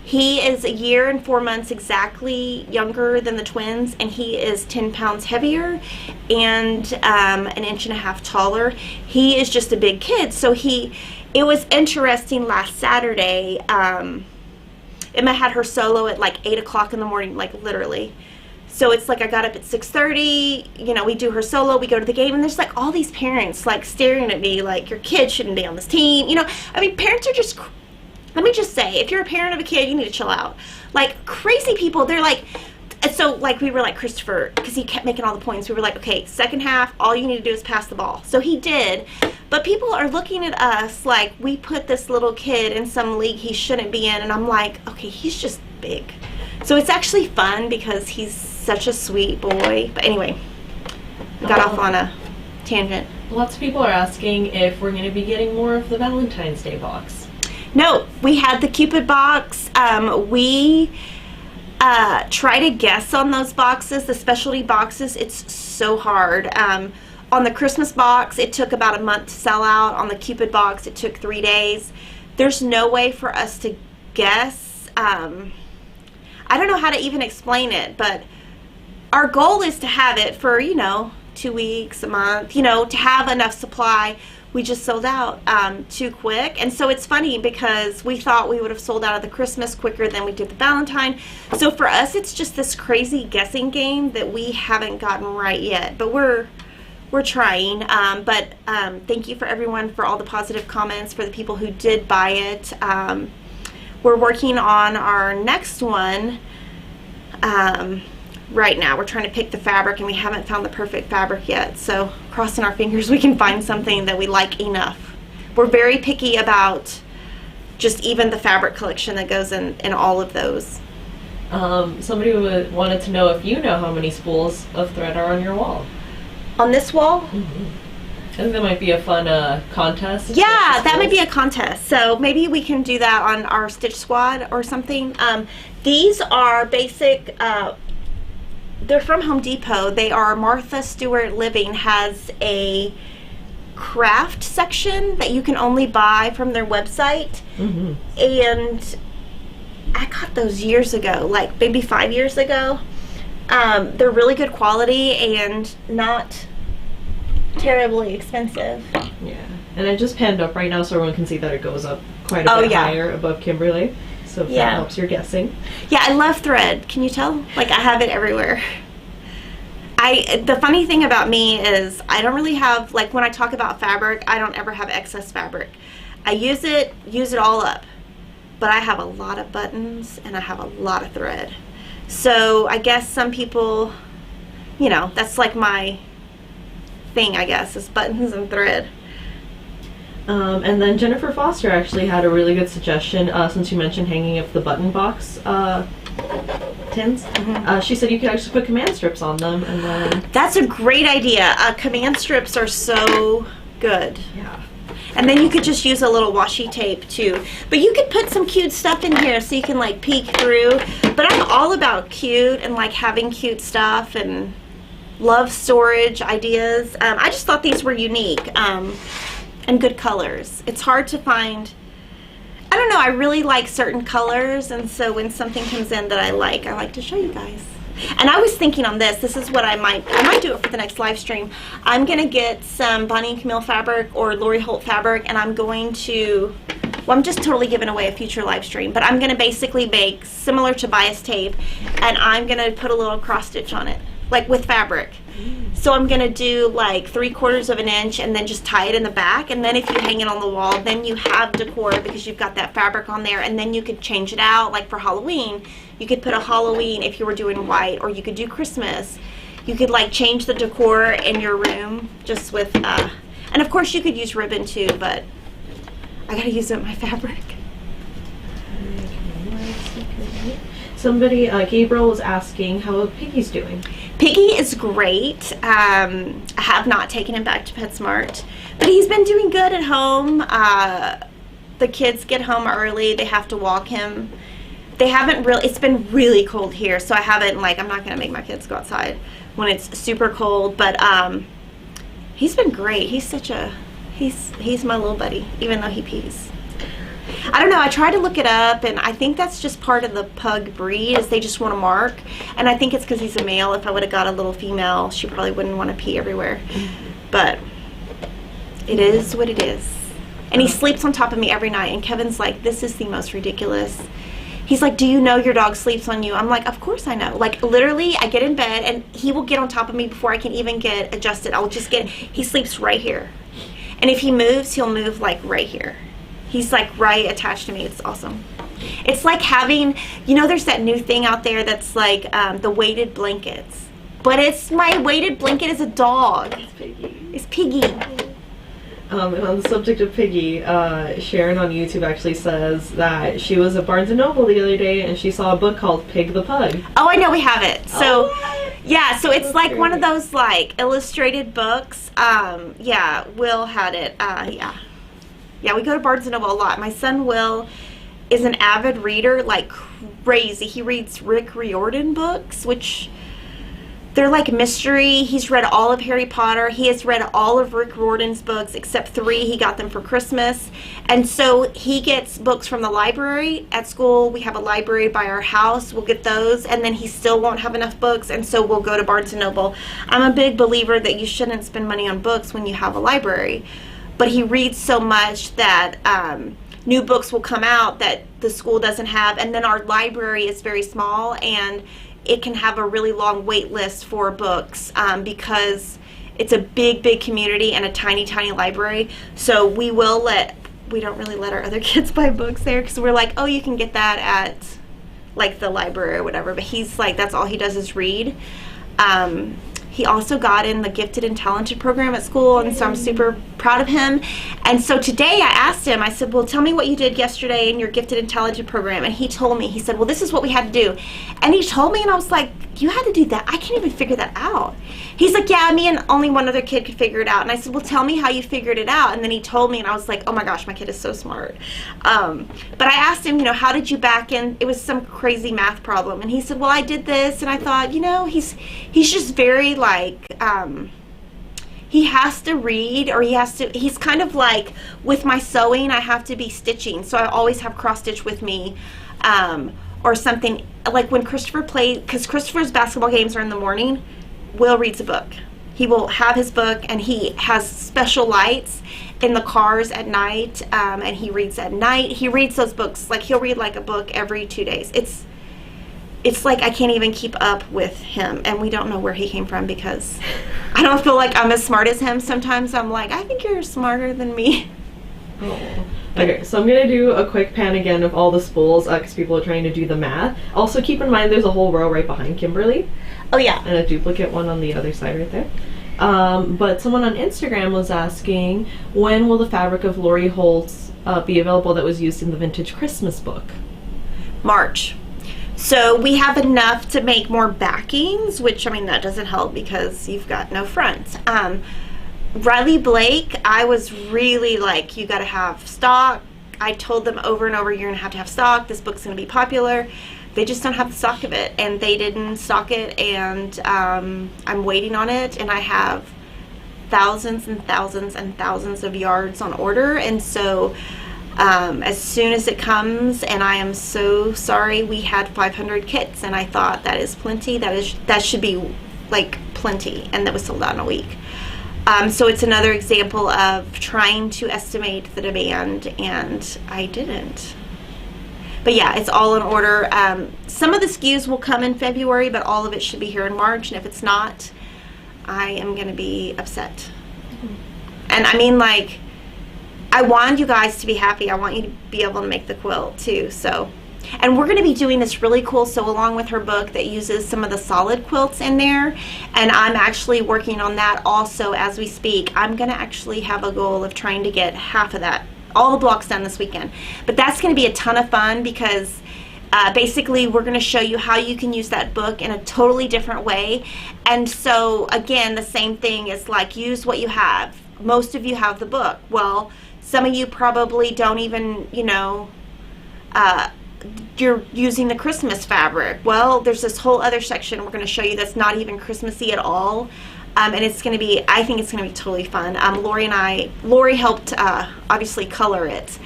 He is a year and 4 months exactly younger than the twins, and he is 10 pounds heavier and an 1.5 inches taller. He is just a big kid. So it was interesting last Saturday. Emma had her solo at like 8 o'clock in the morning, like literally. So it's like I got up at 6:30, you know, we do her solo, we go to the game, and there's like all these parents like staring at me like, your kid shouldn't be on this team. You know, I mean, parents are just, let me just say, if you're a parent of a kid, you need to chill out. Like crazy people, they're like, And so, like, we were like, Christopher, because he kept making all the points, we were like, okay, second half, all you need to do is pass the ball. So he did. But people are looking at us like we put this little kid in some league he shouldn't be in. And I'm like, okay, he's just big. So it's actually fun because he's such a sweet boy. But anyway, we got off on a tangent. Lots of people are asking if we're going to be getting more of the Valentine's Day box. No, we had the Cupid box. We try to guess on those boxes, the specialty boxes. It's so hard. On the Christmas box, it took about a month to sell out. On the Cupid box, it took 3 days. There's no way for us to guess. I don't know how to even explain it, but our goal is to have it for, 2 weeks, a month, to have enough supply. We just sold out too quick. And so it's funny because we thought we would have sold out of the Christmas quicker than we did the Valentine. So for us, it's just this crazy guessing game that we haven't gotten right yet. But we're trying. But thank you for everyone for all the positive comments, for the people who did buy it. We're working on our next one right now. We're trying to pick the fabric, and we haven't found the perfect fabric yet. So crossing our fingers we can find something that we like enough. We're very picky about just even the fabric collection that goes in all of those. Somebody wanted to know if you know how many spools of thread are on your wall. On this wall? Mm-hmm. I think that might be a fun contest. Yeah, that might be a contest. So maybe we can do that on our Stitch Squad or something. These are basic, they're from Home Depot. They are Martha Stewart Living has a craft section that you can only buy from their website. Mm-hmm. And I got those years ago, like maybe 5 years ago. They're really good quality and not terribly expensive. Yeah, and I just panned up right now so everyone can see that it goes up quite a bit higher above Kimberly. So if that helps your guessing. Yeah, I love thread. Can you tell? Like, I have it everywhere. The funny thing about me is I don't really have, like, when I talk about fabric, I don't ever have excess fabric. I use it all up. But I have a lot of buttons and I have a lot of thread. So I guess some people, that's like my thing, I guess, is buttons and thread. And then Jennifer Foster actually had a really good suggestion, since you mentioned hanging up the button box tins. Mm-hmm. She said you could actually put command strips on them, and then... That's a great idea. Command strips are so good. Yeah. And then you could just use a little washi tape too. But you could put some cute stuff in here so you can like peek through. But I'm all about cute and like having cute stuff and love storage ideas. I just thought these were unique and good colors. It's hard to find. I don't know, I really like certain colors, and so when something comes in that I like to show you guys. And I was thinking on this is what I might do it for the next live stream. I'm gonna get some Bonnie and Camille fabric or Lori Holt fabric, and I'm going to, I'm just totally giving away a future live stream, but I'm gonna basically make similar to bias tape, and I'm gonna put a little cross stitch on it, like with fabric. So I'm gonna do like 3/4 of an inch and then just tie it in the back, and then if you hang it on the wall, then you have decor because you've got that fabric on there, and then you could change it out. Like for Halloween, you could put a Halloween if you were doing white, or you could do Christmas. You could like change the decor in your room just with, and of course you could use ribbon too, but I gotta use up my fabric. Somebody, Gabriel was asking how Piggy's doing. Piggy is great. I have not taken him back to PetSmart, but he's been doing good at home. The kids get home early. They have to walk him. They haven't really, it's been really cold here, so I haven't, like, I'm not going to make my kids go outside when it's super cold, but he's been great. He's such a, he's my little buddy, even though he pees. I don't know, I tried to look it up, and I think that's just part of the pug breed, is they just want to mark. And I think it's because he's a male. If I would have got a little female, she probably wouldn't want to pee everywhere. But it is what it is. And he sleeps on top of me every night, and Kevin's like, this is the most ridiculous. He's like, do you know your dog sleeps on you? I'm like, of course I know. Like, literally, I get in bed, and he will get on top of me before I can even get adjusted. I'll just get, he sleeps right here. And if he moves, he'll move, like, right here. He's like right attached to me. It's awesome. It's like having, you know, there's that new thing out there that's like the weighted blankets. But it's, my weighted blanket is a dog. It's Piggy. It's Piggy. And on the subject of Piggy, Sharon on YouTube actually says that she was at Barnes & Noble the other day and she saw a book called Pig the Pug. Oh, I know, we have it. So, yeah, so it's That's like great. one of those, like, illustrated books. Yeah, Will had it. Yeah, we go to Barnes & Noble a lot. My son Will is an avid reader, like crazy. He reads Rick Riordan books, which... they're like mystery. He's read all of Harry Potter. He has read all of Rick Riordan's books except 3. He got them for Christmas. And so he gets books from the library at school. We have a library by our house. We'll get those. And then he still won't have enough books. And so we'll go to Barnes & Noble. I'm a big believer that you shouldn't spend money on books when you have a library. But he reads so much that new books will come out that the school doesn't have. And then our library is very small, and it can have a really long wait list for books because it's a big community and a tiny library. So we don't really let our other kids buy books there because we're like, oh, you can get that at like the library or whatever. But he's like, that's all he does is read. He also got in the gifted and talented program at school, and so I'm super proud of him. And so today I asked him, I said, well, tell me what you did yesterday in your gifted and talented program. And he told me, he said, well, this is what we had to do. And he told me, and I was like, you had to do that? I can't even figure that out. He's like, yeah, me and only one other kid could figure it out. And I said, well, tell me how you figured it out. And then he told me, and I was like, oh my gosh, my kid is so smart. But I asked him, you know, how did you back in? It was some crazy math problem. And he said, well, I did this. And I thought, you know, he's just very like, he has to read, or he's kind of like, with my sewing, I have to be stitching. So I always have cross stitch with me. Or something like when Christopher plays, because Christopher's basketball games are in the morning, Will reads a book. He will have his book, and he has special lights in the cars at night, and he reads at night. He reads those books, like he'll read like a book every 2 days. It's like I can't even keep up with him, and we don't know where he came from because I don't feel like I'm as smart as him. Sometimes I'm like, I think you're smarter than me. Oh. Okay, so I'm going to do a quick pan again of all the spools because people are trying to do the math. Also, keep in mind there's a whole row right behind Kimberly. Oh, yeah. And a duplicate one on the other side right there. But someone on Instagram was asking, when will the fabric of Lori Holt's be available that was used in the Vintage Christmas book? March. So we have enough to make more backings, which, I mean, that doesn't help because you've got no front. Riley Blake, I was really like, you got to have stock. I told them over and over, you're going to have stock. This book's going to be popular. They just don't have the stock of it, and they didn't stock it, and I'm waiting on it, and I have thousands and thousands and thousands of yards on order, and so as soon as it comes, and I am so sorry, we had 500 kits, and I thought that is plenty. That should be like plenty, and that was sold out in a week. So it's another example of trying to estimate the demand, and I didn't. But yeah, it's all in order. Some of the SKUs will come in February, but all of it should be here in March, and if it's not, I am going to be upset. And I mean, like, I want you guys to be happy. I want you to be able to make the quilt too, so. And we're going to be doing this really cool sew along with her book that uses some of the solid quilts in there, and I'm actually working on that also as we speak. I'm going to actually have a goal of trying to get half of that, all the blocks done this weekend. But that's going to be a ton of fun because basically we're going to show you how you can use that book in a totally different way. And so again, the same thing is like, use what you have. Most of you have the book. Well, some of you probably don't even, you know, you're using the Christmas fabric. Well, there's this whole other section we're going to show you that's not even Christmassy at all, and it's going to be, I think it's going to be totally fun. Lori helped obviously color it,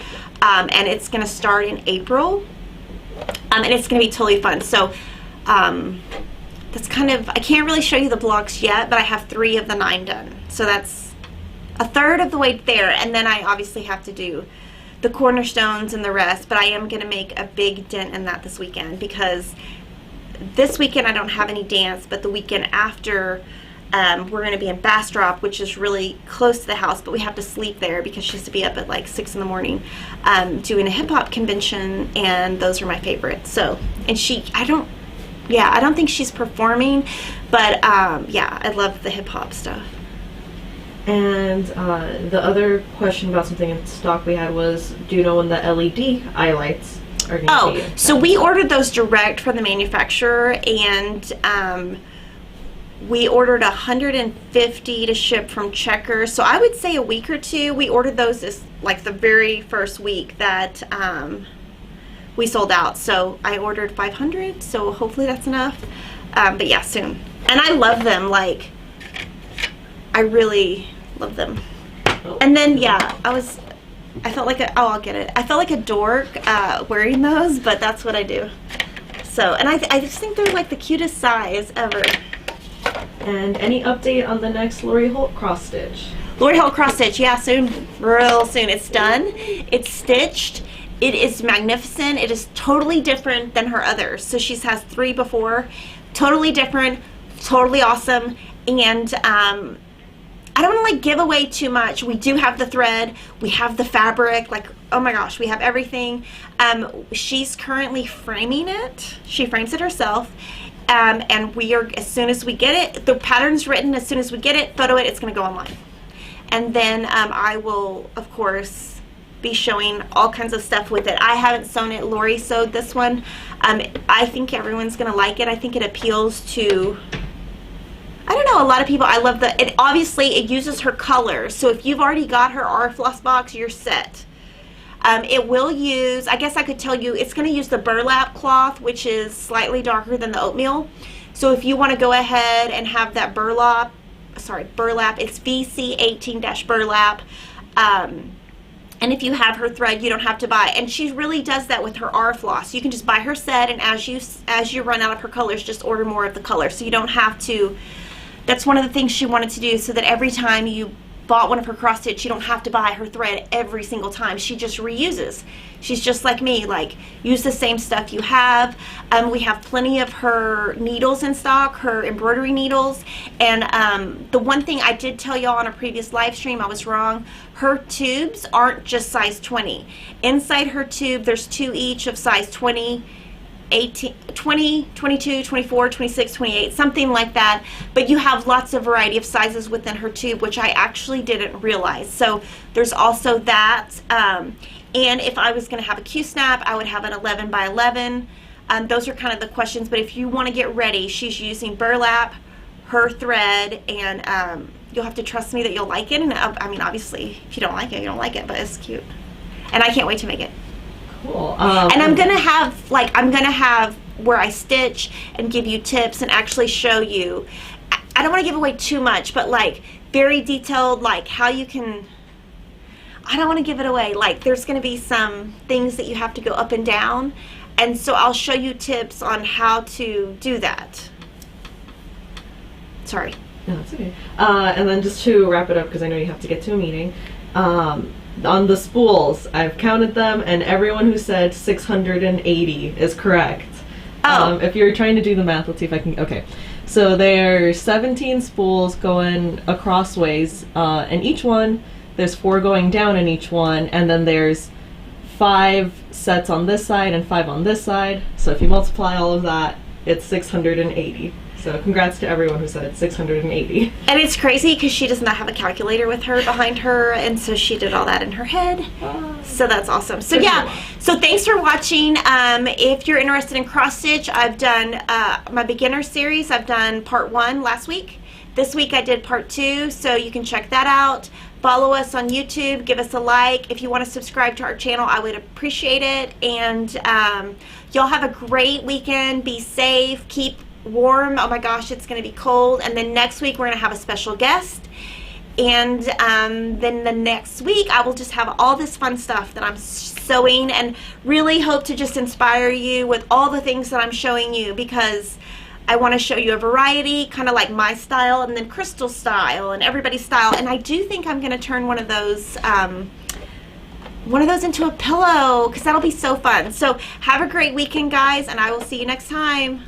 and it's going to start in April, and it's going to be totally fun. So that's kind of, I can't really show you the blocks yet, but I have 3 of the 9 done, so that's a third of the way there, and then I obviously have to do the cornerstones and the rest, but I am going to make a big dent in that this weekend because this weekend I don't have any dance, but the weekend after We're going to be in Bastrop, which is really close to the house, but we have to sleep there because she has to be up at like 6 in the morning, doing a hip hop convention, and those are my favorites. So, and I don't think she's performing, but yeah, I love the hip hop stuff. And the other question about something in stock we had was, do you know when the LED eye lights are going to be? So we ordered those direct from the manufacturer, and we ordered 150 to ship from Checkers. So I would say a week or two. We ordered those as like the very first week that we sold out. So I ordered 500. So hopefully that's enough. But yeah, soon. And I love them. Like, I really love them. And then yeah, I felt like I'll get it. I felt like a dork wearing those, but that's what I do. So, and I just think they're like the cutest size ever. And any update on the next Lori Holt cross stitch? Lori Holt cross stitch, yeah, soon, real soon. It's done. It's stitched. It is magnificent. It is totally different than her others. So she has 3 before, totally different, totally awesome. And I don't want to like give away too much. We do have the thread, we have the fabric, like, oh my gosh, we have everything. She's currently framing it. She frames it herself. And we are, as soon as we get it, the pattern's written, as soon as we get it, photo it, it's going to go online. And then I will, of course, be showing all kinds of stuff with it. I haven't sewn it. Lori sewed this one. I think everyone's going to like it. I think it appeals to, I don't know, a lot of people. I love it obviously it uses her colors. So if you've already got her R floss box, you're set. It will use, I guess I could tell you, it's going to use the burlap cloth, which is slightly darker than the oatmeal. So if you want to go ahead and have that burlap, it's VC18-burlap. And if you have her thread, you don't have to buy. And she really does that with her R floss. You can just buy her set, and as you run out of her colors, just order more of the color. So you don't have to. That's one of the things she wanted to do, so that every time you bought one of her cross stitch, you don't have to buy her thread every single time. She just reuses. She's just like me, like, use the same stuff you have. We have plenty of her needles in stock, her embroidery needles. And the one thing I did tell y'all on a previous live stream, I was wrong. Her tubes aren't just size 20. Inside her tube, there's 2 each of size 20, 18, 20, 22, 24, 26, 28, something like that. But you have lots of variety of sizes within her tube, which I actually didn't realize. So there's also that. And if I was going to have a Q-snap, I would have an 11 by 11. Those are kind of the questions. But if you want to get ready, she's using burlap, her thread, and you'll have to trust me that you'll like it. And I mean, obviously, if you don't like it, you don't like it, but it's cute. And I can't wait to make it. Cool. And I'm gonna have where I stitch and give you tips and actually show you. I don't want to give away too much, but like very detailed, like how you can. I don't want to give it away. Like there's gonna be some things that you have to go up and down, and so I'll show you tips on how to do that. Sorry. No, that's okay. And then just to wrap it up, because I know you have to get to a meeting. On the spools, I've counted them, and everyone who said 680 is correct. Oh. If you're trying to do the math, let's see if I can. Okay, so there's 17 spools going across ways, and each one, there's 4 going down in each one, and then there's 5 sets on this side and 5 on this side. So if you multiply all of that, it's 680. So congrats to everyone who said 680. And it's crazy because she does not have a calculator with her behind her, and so she did all that in her head. So that's awesome. So yeah, so thanks for watching. If you're interested in cross stitch, I've done my beginner series. I've done part 1 last week. This week I did part 2, so you can check that out. Follow us on YouTube, give us a like. If you want to subscribe to our channel, I would appreciate it. And y'all have a great weekend. Be safe. Keep warm. Oh my gosh, it's going to be cold. And then next week we're going to have a special guest. And then the next week I will just have all this fun stuff that I'm sewing, and really hope to just inspire you with all the things that I'm showing you, because I want to show you a variety, kind of like my style and then Crystal's style and everybody's style. And I do think I'm going to turn one of those into a pillow, because that'll be so fun. So have a great weekend, guys, and I will see you next time.